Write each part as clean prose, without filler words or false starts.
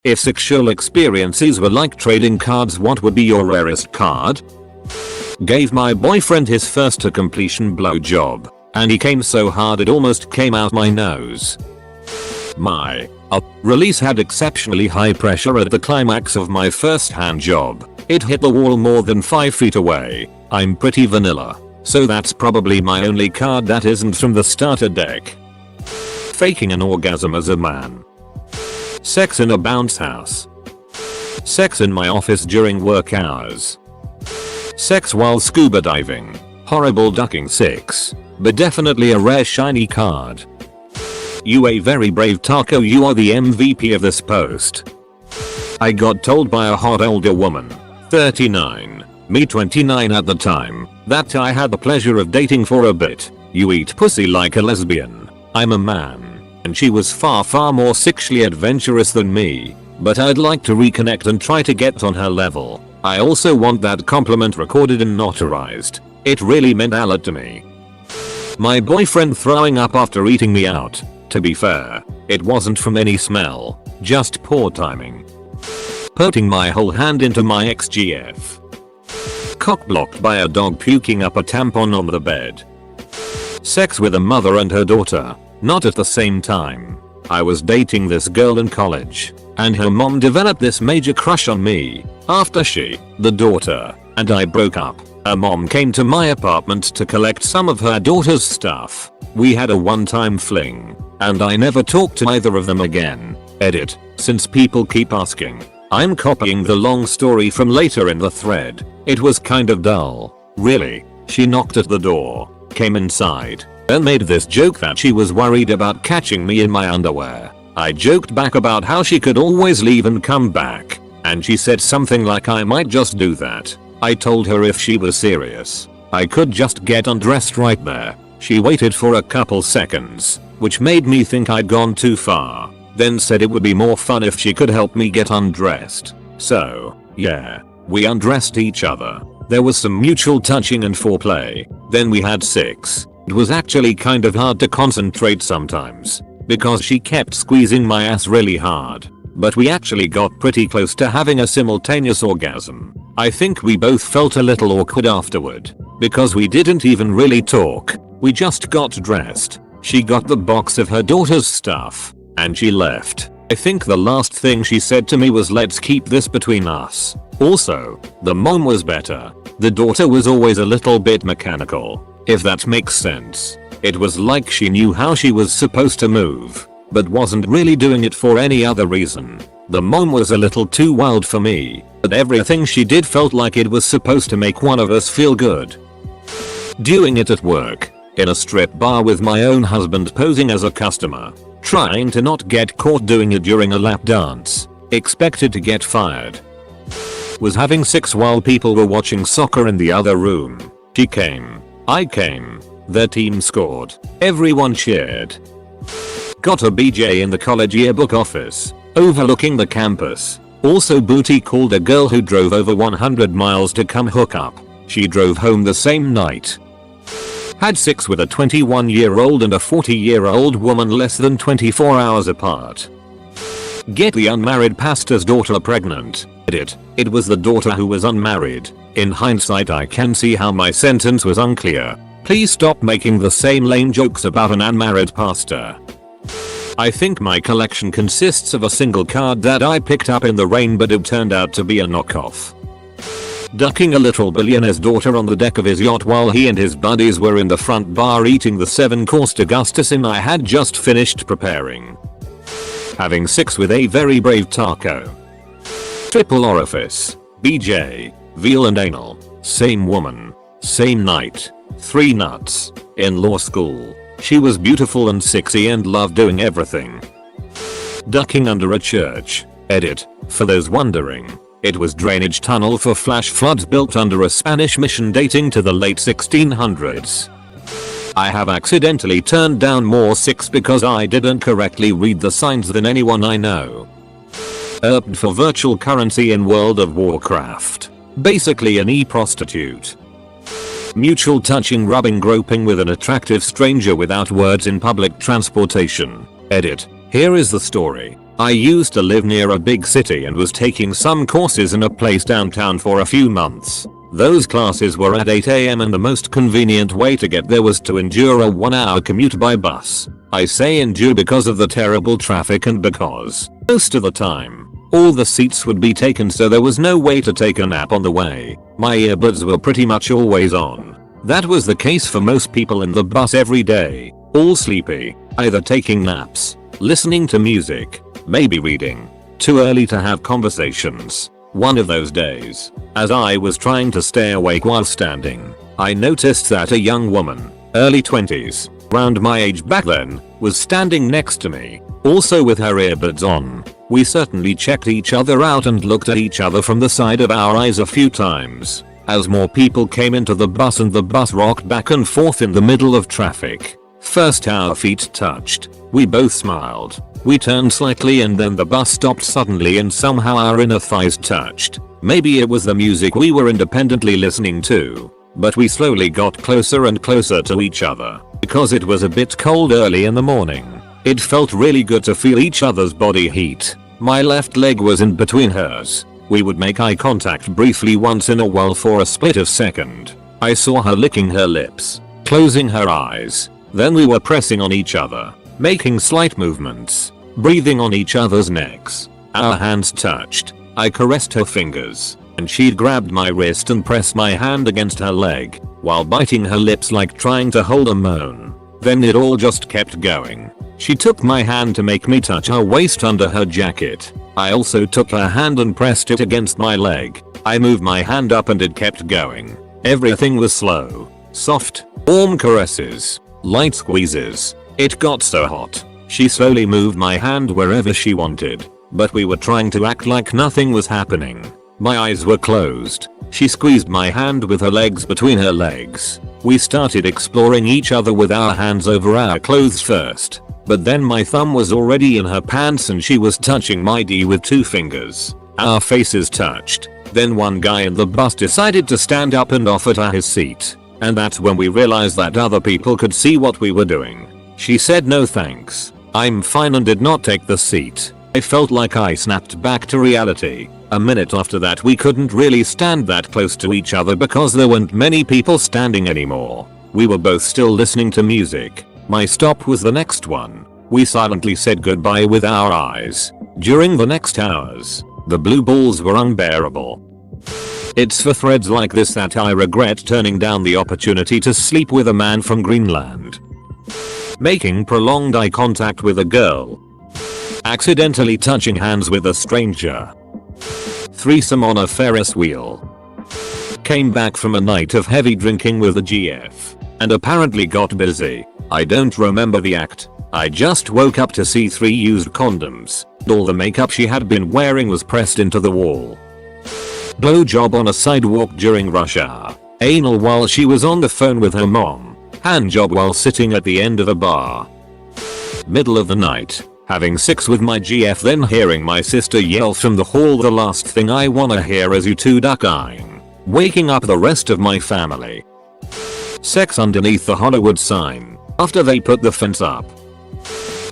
If sexual experiences were like trading cards, what would be your rarest card? Gave my boyfriend his first to completion blowjob, and he came so hard it almost came out my nose. My release had exceptionally high pressure at the climax of my first hand job. It hit the wall more than 5 feet away. I'm pretty vanilla, so that's probably my only card that isn't from the starter deck. Faking an orgasm as a man. Sex in a bounce house. Sex in my office during work hours. Sex while scuba diving. Horrible ducking 6, but definitely a rare shiny card. You a very brave taco, you are the MVP of this post. I got told by a hot older woman, 39, me 29 at the time, that I had the pleasure of dating for a bit. You eat pussy like a lesbian. I'm a man, and she was far more sexually adventurous than me, but I'd like to reconnect and try to get on her level. I also want that compliment recorded and notarized. It really meant a lot to me. My boyfriend throwing up after eating me out. To be fair, it wasn't from any smell, just poor timing. Putting my whole hand into my XGF. Cock blocked by a dog puking up a tampon on the bed. Sex with a mother and her daughter, not at the same time. I was dating this girl in college, and her mom developed this major crush on me. After she, the daughter, and I broke up, her mom came to my apartment to collect some of her daughter's stuff. We had a one-time fling, and I never talked to either of them again. Edit, since people keep asking. I'm copying the long story from later in the thread. It was kind of dull. Really, she knocked at the door, came inside, and made this joke that she was worried about catching me in my underwear. I joked back about how she could always leave and come back, and she said something like I might just do that. I told her if she was serious, I could just get undressed right there. She waited for a couple seconds, which made me think I'd gone too far, then said it would be more fun if she could help me get undressed. So, yeah, we undressed each other. There was some mutual touching and foreplay, then we had sex. It was actually kind of hard to concentrate sometimes, because she kept squeezing my ass really hard, but we actually got pretty close to having a simultaneous orgasm. I think we both felt a little awkward afterward, because we didn't even really talk. We just got dressed. She got the box of her daughter's stuff, and she left. I think the last thing she said to me was, "Let's keep this between us." Also, the mom was better. The daughter was always a little bit mechanical, if that makes sense. It was like she knew how she was supposed to move, but wasn't really doing it for any other reason. The mom was a little too wild for me, but everything she did felt like it was supposed to make one of us feel good. Doing it at work, in a strip bar with my own husband posing as a customer, trying to not get caught doing it during a lap dance, expected to get fired. Was having sex while people were watching soccer in the other room. She came, I came, their team scored, everyone cheered. Got a BJ in the college yearbook office, overlooking the campus. Also booty called a girl who drove over 100 miles to come hook up. She drove home the same night. Had sex with a 21-year-old and a 40-year-old woman less than 24 hours apart. Get the unmarried pastor's daughter pregnant. It was the daughter who was unmarried. In hindsight, I can see how my sentence was unclear. Please stop making the same lame jokes about an unmarried pastor. I think my collection consists of a single card that I picked up in the rain, but it turned out to be a knockoff. Ducking a little billionaire's daughter on the deck of his yacht while he and his buddies were in the front bar eating the 7-course degustation I had just finished preparing. Having sex with a very brave taco. Triple orifice, BJ, veal and anal, same woman, same night, 3 nuts, in law school. She was beautiful and sexy and loved doing everything. Ducking under a church. Edit, for those wondering, it was drainage tunnel for flash floods built under a Spanish mission dating to the late 1600s. I have accidentally turned down more sex because I didn't correctly read the signs than anyone I know. Erped for virtual currency in World of Warcraft. Basically an e-prostitute. Mutual touching, rubbing, groping with an attractive stranger without words in public transportation. Edit, here is the story. I used to live near a big city and was taking some courses in a place downtown for a few months. Those classes were at 8 AM and the most convenient way to get there was to endure a 1-hour commute by bus. I say endure because of the terrible traffic and because, most of the time, all the seats would be taken, so there was no way to take a nap on the way. My earbuds were pretty much always on. That was the case for most people in the bus every day, all sleepy, either taking naps, listening to music, maybe reading. Too early to have conversations. One of those days, as I was trying to stay awake while standing, I noticed that a young woman, early 20s, around my age back then, was standing next to me, also with her earbuds on. We certainly checked each other out and looked at each other from the side of our eyes a few times, as more people came into the bus and the bus rocked back and forth in the middle of traffic. First our feet touched, we both smiled. We turned slightly and then the bus stopped suddenly and somehow our inner thighs touched. Maybe it was the music we were independently listening to, but we slowly got closer and closer to each other. Because it was a bit cold early in the morning, it felt really good to feel each other's body heat. My left leg was in between hers. We would make eye contact briefly once in a while for a split of second. I saw her licking her lips, closing her eyes. Then we were pressing on each other, making slight movements, breathing on each other's necks. Our hands touched. I caressed her fingers, and she'd grabbed my wrist and pressed my hand against her leg, while biting her lips like trying to hold a moan. Then it all just kept going. She took my hand to make me touch her waist under her jacket. I also took her hand and pressed it against my leg. I moved my hand up and it kept going. Everything was slow, soft, warm caresses, light squeezes. It got so hot. She slowly moved my hand wherever she wanted, but we were trying to act like nothing was happening. My eyes were closed. She squeezed my hand with her legs between her legs. We started exploring each other with our hands over our clothes first, but then my thumb was already in her pants and she was touching my D with 2 fingers. Our faces touched. Then one guy in the bus decided to stand up and offered her his seat. And that's when we realized that other people could see what we were doing. She said no thanks, I'm fine, and did not take the seat. I felt like I snapped back to reality. A minute after that we couldn't really stand that close to each other because there weren't many people standing anymore. We were both still listening to music. My stop was the next one. We silently said goodbye with our eyes. During the next hours, the blue balls were unbearable. It's for threads like this that I regret turning down the opportunity to sleep with a man from Greenland. Making prolonged eye contact with a girl. Accidentally touching hands with a stranger. Threesome on a Ferris wheel. Came back from a night of heavy drinking with a GF. And apparently got busy. I don't remember the act. I just woke up to see 3 used condoms. All the makeup she had been wearing was pressed into the wall. Blowjob on a sidewalk during rush hour. Anal while she was on the phone with her mom. Handjob while sitting at the end of a bar. Middle of the night. Having sex with my GF, then hearing my sister yell from the hall, the last thing I wanna hear is you two duck-eyeing. Waking up the rest of my family. Sex underneath the Hollywood sign. After they put the fence up.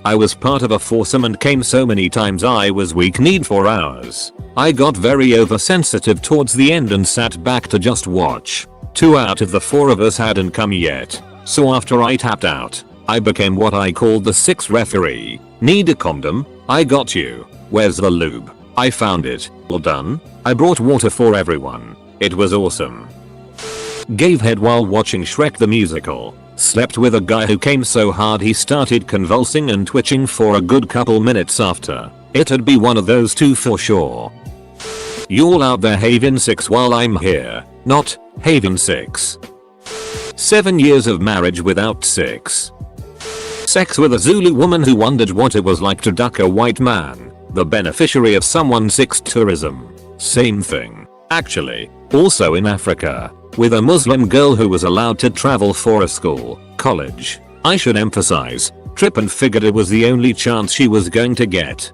I was part of a foursome and came so many times I was weak-kneed for hours. I got very oversensitive towards the end and sat back to just watch. 2 out of the 4 of us hadn't come yet, so after I tapped out, I became what I called the 6th referee. Need a condom? I got you. Where's the lube? I found it. All done? I brought water for everyone. It was awesome. Gave head while watching Shrek the Musical. Slept with a guy who came so hard he started convulsing and twitching for a good couple minutes after. It'd be one of those 2 for sure. Y'all out there having sex while I'm here. Not having sex. 7 years of marriage without sex. Sex with a Zulu woman who wondered what it was like to duck a white man. The beneficiary of someone's sex tourism. Same thing, actually. Also in Africa. With a Muslim girl who was allowed to travel for a school, college. I should emphasize, trip, and figured it was the only chance she was going to get.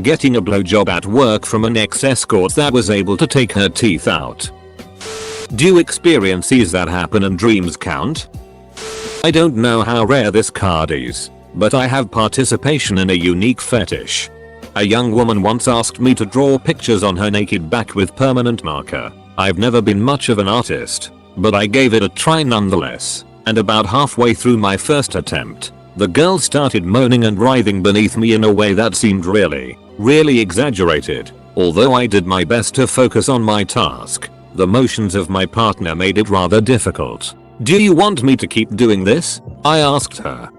Getting a blowjob at work from an ex-escort that was able to take her teeth out. Do experiences that happen and dreams count? I don't know how rare this card is, but I have participation in a unique fetish. A young woman once asked me to draw pictures on her naked back with permanent marker. I've never been much of an artist, but I gave it a try nonetheless, and about halfway through my first attempt, the girl started moaning and writhing beneath me in a way that seemed really exaggerated. Although I did my best to focus on my task, the motions of my partner made it rather difficult. "Do you want me to keep doing this?" I asked her.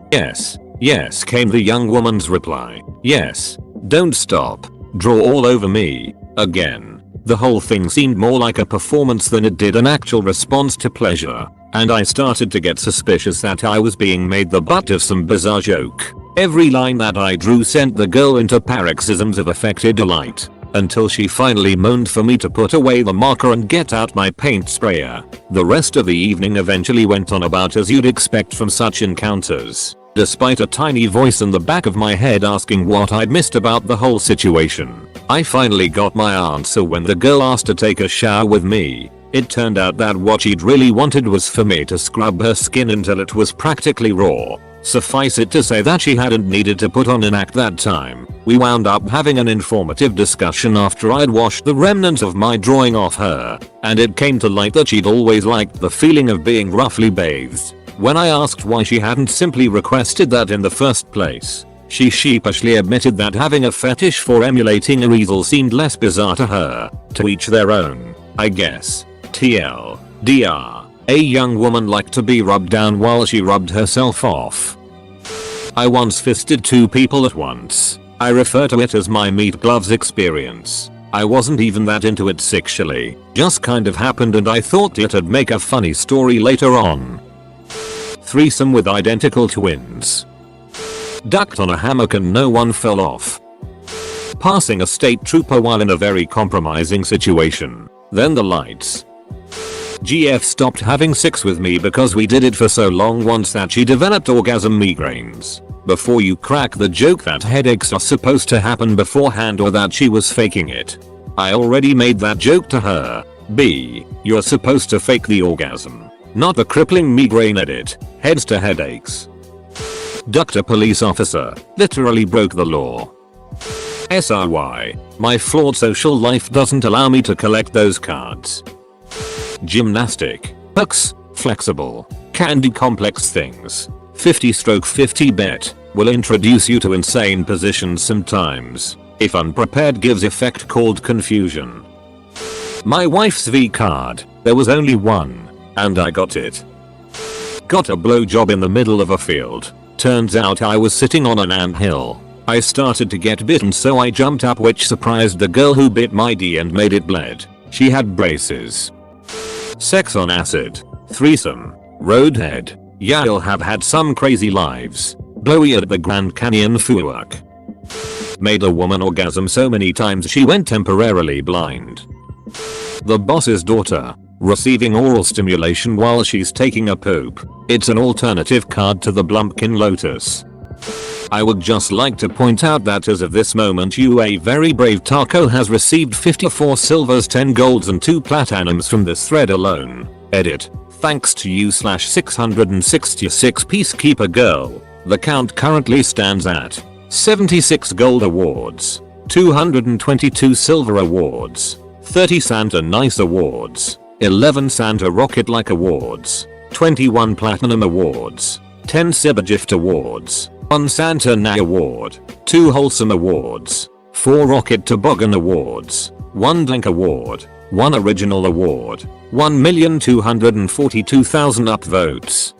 Yes, came the young woman's reply. "Yes. Don't stop. Draw all over me." Again. The whole thing seemed more like a performance than it did an actual response to pleasure, and I started to get suspicious that I was being made the butt of some bizarre joke. Every line that I drew sent the girl into paroxysms of affected delight, until she finally moaned for me to put away the marker and get out my paint sprayer. The rest of the evening eventually went on about as you'd expect from such encounters, despite a tiny voice in the back of my head asking what I'd missed about the whole situation. I finally got my answer when the girl asked to take a shower with me. It turned out that what she'd really wanted was for me to scrub her skin until it was practically raw. Suffice it to say that she hadn't needed to put on an act that time. We wound up having an informative discussion after I'd washed the remnants of my drawing off her, and it came to light that she'd always liked the feeling of being roughly bathed. When I asked why she hadn't simply requested that in the first place, she sheepishly admitted that having a fetish for emulating a easel seemed less bizarre to her. To each their own, I guess. TLDR. A young woman liked to be rubbed down while she rubbed herself off. I once fisted 2 people at once. I refer to it as my meat gloves experience. I wasn't even that into it sexually. Just kind of happened and I thought it'd make a funny story later on. Threesome with identical twins. Ducked on a hammock and no one fell off. Passing a state trooper while in a very compromising situation. Then the lights. GF stopped having sex with me because we did it for so long once that she developed orgasm migraines. Before you crack the joke that headaches are supposed to happen beforehand or that she was faking it. I already made that joke to her. B. You're supposed to fake the orgasm, not the crippling migraine edit. Heads to headaches. Ducked a police officer. Literally broke the law. SRY. My flawed social life doesn't allow me to collect those cards. Gymnastic. Hooks. Flexible. Can do complex things. 50/50 bet. Will introduce you to insane positions sometimes. If unprepared gives effect called confusion. My wife's V card. There was only one. And I got it. Got a blowjob in the middle of a field. Turns out I was sitting on an anthill. I started to get bitten so I jumped up, which surprised the girl who bit my D and made it bled. She had braces. Sex on acid. Threesome. Roadhead. Y'all have had some crazy lives. Blowy at the Grand Canyon Fuwak. Made a woman orgasm so many times she went temporarily blind. The boss's daughter. Receiving oral stimulation while she's taking a poop. It's an alternative card to the Blumpkin Lotus. I would just like to point out that as of this moment a very brave taco has received 54 silvers, 10 golds and 2 platinums from this thread alone. Edit. Thanks to you /666 Peacekeeper Girl. The count currently stands at 76 gold awards, 222 silver awards, 30 Santa Nice awards, 11 Santa Rocket Like awards, 21 platinum awards, 10 Cybergift awards, 1 Santa Na award, 2 Wholesome awards, 4 Rocket Toboggan awards, 1 Dank award, 1 Original award, 1,242,000 upvotes.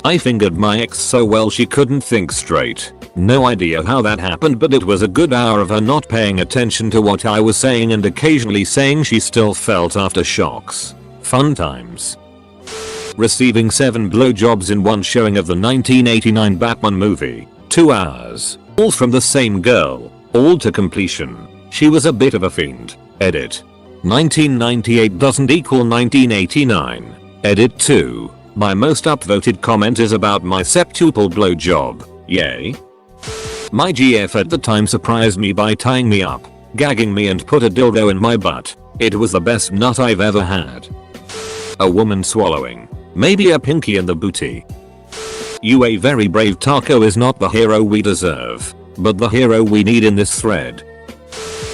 I fingered my ex so well she couldn't think straight. No idea how that happened, but it was a good hour of her not paying attention to what I was saying and occasionally saying she still felt aftershocks. Fun times. Receiving 7 blowjobs in one showing of the 1989 Batman movie. 2 hours. All from the same girl. All to completion. She was a bit of a fiend. Edit. 1998 doesn't equal 1989. Edit 2. My most upvoted comment is about my septuple blowjob. Yay. My GF at the time surprised me by tying me up, gagging me and put a dildo in my butt. It was the best nut I've ever had. A woman swallowing. Maybe a pinky in the booty. You a very brave taco is not the hero we deserve. but the hero we need in this thread.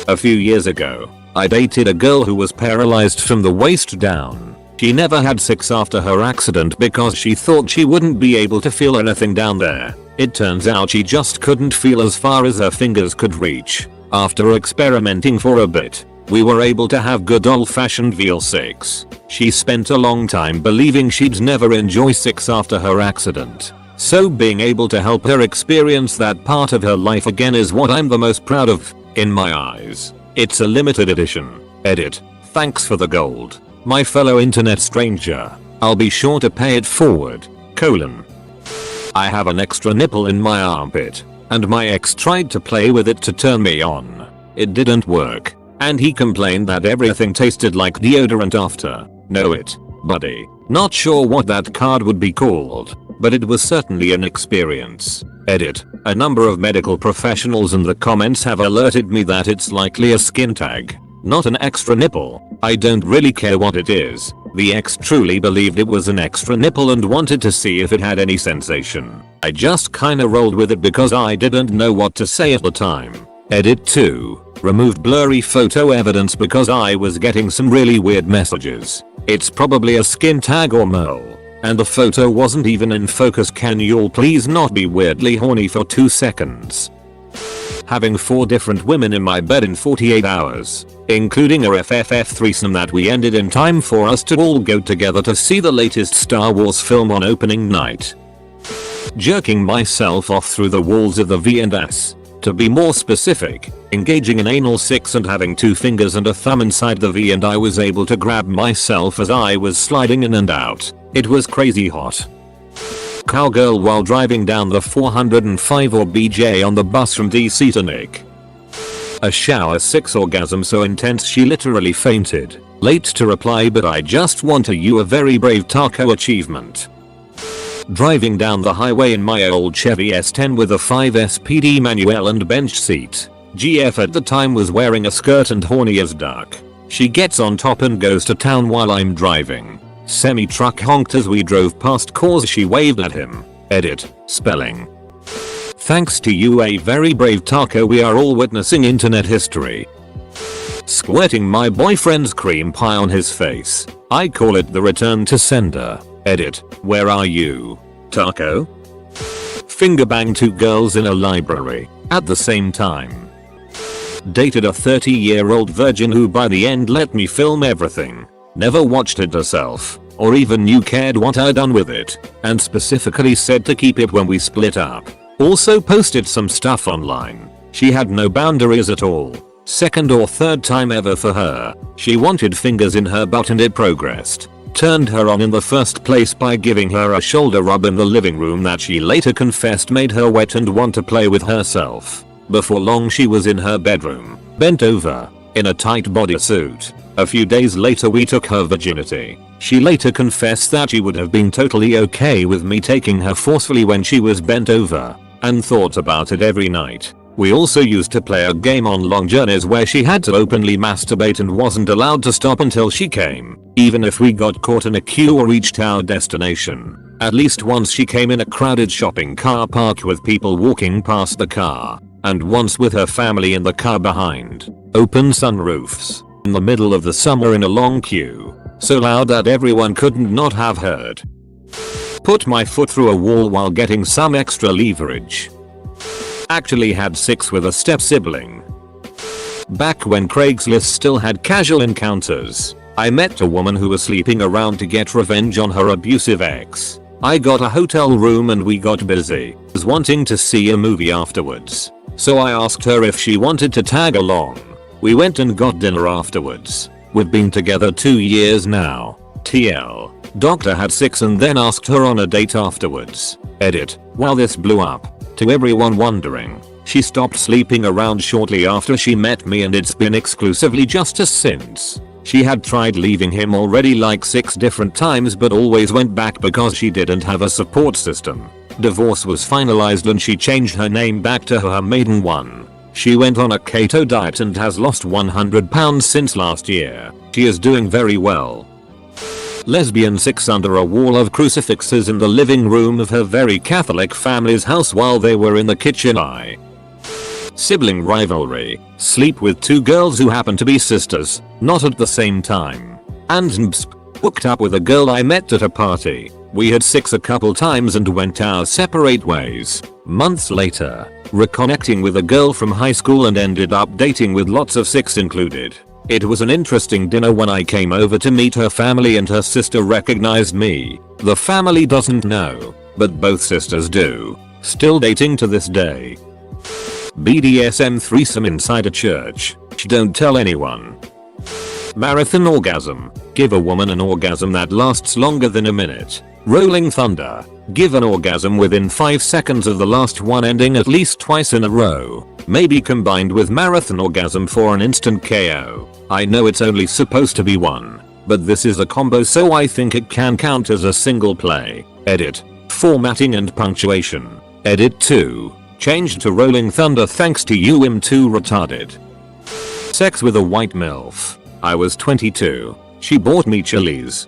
A few years ago, I dated a girl who was paralyzed from the waist down. She never had sex after her accident because she thought she wouldn't be able to feel anything down there. It turns out she just couldn't feel as far as her fingers could reach. After experimenting for a bit, we were able to have good old-fashioned veal sex. She spent a long time believing she'd never enjoy sex after her accident. So being able to help her experience that part of her life again is what I'm the most proud of, in my eyes. It's a limited edition. Edit. Thanks for the gold, my fellow internet stranger. I'll be sure to pay it forward. : I have an extra nipple in my armpit, and my ex tried to play with it to turn me on. It didn't work, and he complained that everything tasted like deodorant after. Know it, buddy. Not sure what that card would be called, but it was certainly an experience. Edit. A number of medical professionals in the comments have alerted me that it's likely a skin tag, not an extra nipple. I don't really care what it is. The ex truly believed it was an extra nipple and wanted to see if it had any sensation. I just kinda rolled with it because I didn't know what to say at the time. Edit 2. Removed blurry photo evidence because I was getting some really weird messages. It's probably a skin tag or mole, and the photo wasn't even in focus. Can y'all please not be weirdly horny for 2 seconds? Having 4 different women in my bed in 48 hours, including a FFF threesome that we ended in time for us to all go together to see the latest Star Wars film on opening night. Jerking myself off through the walls of the V&S. To be more specific, engaging in anal sex and having 2 fingers and a thumb inside the V, and I was able to grab myself as I was sliding in and out. It was crazy hot. Cowgirl while driving down the 405 or BJ on the bus from DC to Nick. A shower sex orgasm so intense she literally fainted. Late to reply, but I just want you a very brave taco achievement. Driving down the highway in my old Chevy S10 with a 5S PD manual and bench seat. GF at the time was wearing a skirt and horny as duck. She gets on top and goes to town while I'm driving. Semi-truck honked as we drove past cause she waved at him. Edit. Spelling. Thanks to you, a very brave taco, we are all witnessing internet history. Squirting my boyfriend's cream pie on his face. I call it the return to sender. Edit. Where are you, taco? Finger bang 2 girls in a library at the same time. Dated a 30-year-old virgin who by the end let me film everything. Never watched it herself, or even knew cared what I'd done with it, and specifically said to keep it when we split up. Also posted some stuff online. She had no boundaries at all. Second or third time ever for her. She wanted fingers in her butt and it progressed. Turned her on in the first place by giving her a shoulder rub in the living room that she later confessed made her wet and want to play with herself. Before long she was in her bedroom, bent over, in a tight bodysuit. A few days later we took her virginity. She later confessed that she would have been totally okay with me taking her forcefully when she was bent over, and thought about it every night. We also used to play a game on long journeys where she had to openly masturbate and wasn't allowed to stop until she came, even if we got caught in a queue or reached our destination. At least once she came in a crowded shopping car park with people walking past the car, and once with her family in the car behind. Open sunroofs, in the middle of the summer in a long queue, so loud that everyone couldn't not have heard. Put my foot through a wall while getting some extra leverage. Actually had sex with a step sibling. Back when Craigslist still had casual encounters, I met a woman who was sleeping around to get revenge on her abusive ex. I got a hotel room and we got busy. Was wanting to see a movie afterwards, so I asked her if she wanted to tag along. We went and got dinner afterwards. We've been together 2 years now. TL. Doctor had sex and then asked her on a date afterwards. Edit. While this blew up, to everyone wondering, she stopped sleeping around shortly after she met me and it's been exclusively just us since. She had tried leaving him already like 6 different times but always went back because she didn't have a support system. Divorce was finalized and she changed her name back to her maiden one. She went on a keto diet and has lost 100 pounds since last year. She is doing very well. Lesbian sex under a wall of crucifixes in the living room of her very Catholic family's house while they were in the kitchen. Sibling rivalry. Sleep with 2 girls who happen to be sisters, not at the same time. And hooked up with a girl I met at a party. We had sex a couple times and went our separate ways. Months later, reconnecting with a girl from high school and ended up dating with lots of sex included. It was an interesting dinner when I came over to meet her family and her sister recognized me. The family doesn't know, but both sisters do. Still dating to this day. BDSM threesome inside a church. Don't tell anyone. Marathon orgasm. Give a woman an orgasm that lasts longer than a minute. Rolling thunder. Give an orgasm within 5 seconds of the last one, ending at least twice in a row. Maybe combined with marathon orgasm for an instant KO. I know it's only supposed to be one, but this is a combo, so I think it can count as a single play. Edit. Formatting and punctuation. Edit 2. Changed to rolling thunder thanks to you im2 retarded. Sex with a white MILF. I was 22. She bought me Chili's.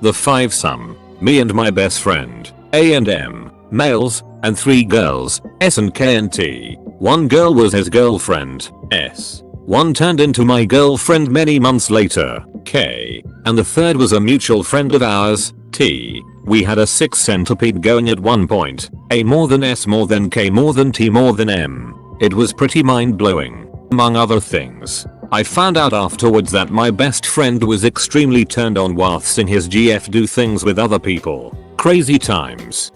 The 5-some. Me and my best friend. A and M. Males. And 3 girls. S and K and T. 1 girl was his girlfriend. S. 1 turned into my girlfriend many months later. K. And the 3rd was a mutual friend of ours. T. We had a 6 centipede going at one point. A more than S more than K more than T more than M. It was pretty mind blowing. Among other things. I found out afterwards that my best friend was extremely turned on while seeing his GF do things with other people. Crazy times.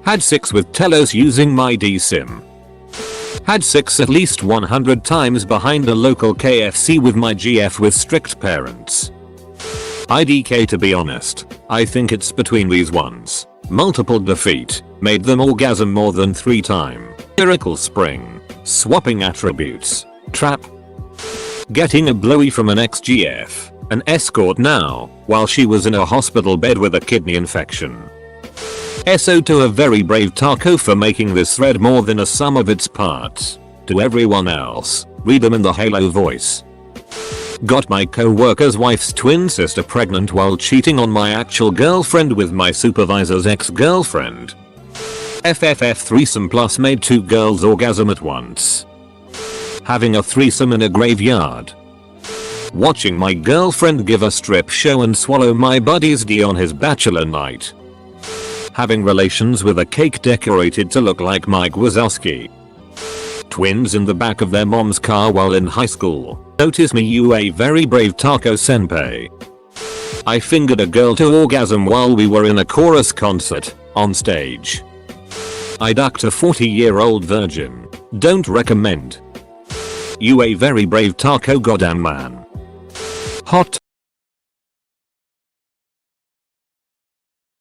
Had sex with Telos using my DSIM. Had sex at least 100 times behind a local KFC with my GF with strict parents. IDK, to be honest. I think it's between these ones. Multiple defeat. Made them orgasm more than 3 times. Miracle spring. Swapping attributes. Trap. Getting a blowy from an ex-GF. An escort now, while she was in a hospital bed with a kidney infection. SO to a very brave taco for making this thread more than a sum of its parts. To everyone else, read them in the Halo voice. Got my co-worker's wife's twin sister pregnant while cheating on my actual girlfriend with my supervisor's ex-girlfriend. FFF threesome plus made 2 girls orgasm at once. Having a threesome in a graveyard. Watching my girlfriend give a strip show and swallow my buddy's D on his bachelor night. Having relations with a cake decorated to look like Mike Wazowski. Twins in the back of their mom's car while in high school. Notice me, you a very brave taco senpai. I fingered a girl to orgasm while we were in a chorus concert, on stage. I ducked a 40-year-old virgin. Don't recommend. You a very brave taco goddamn man. Hot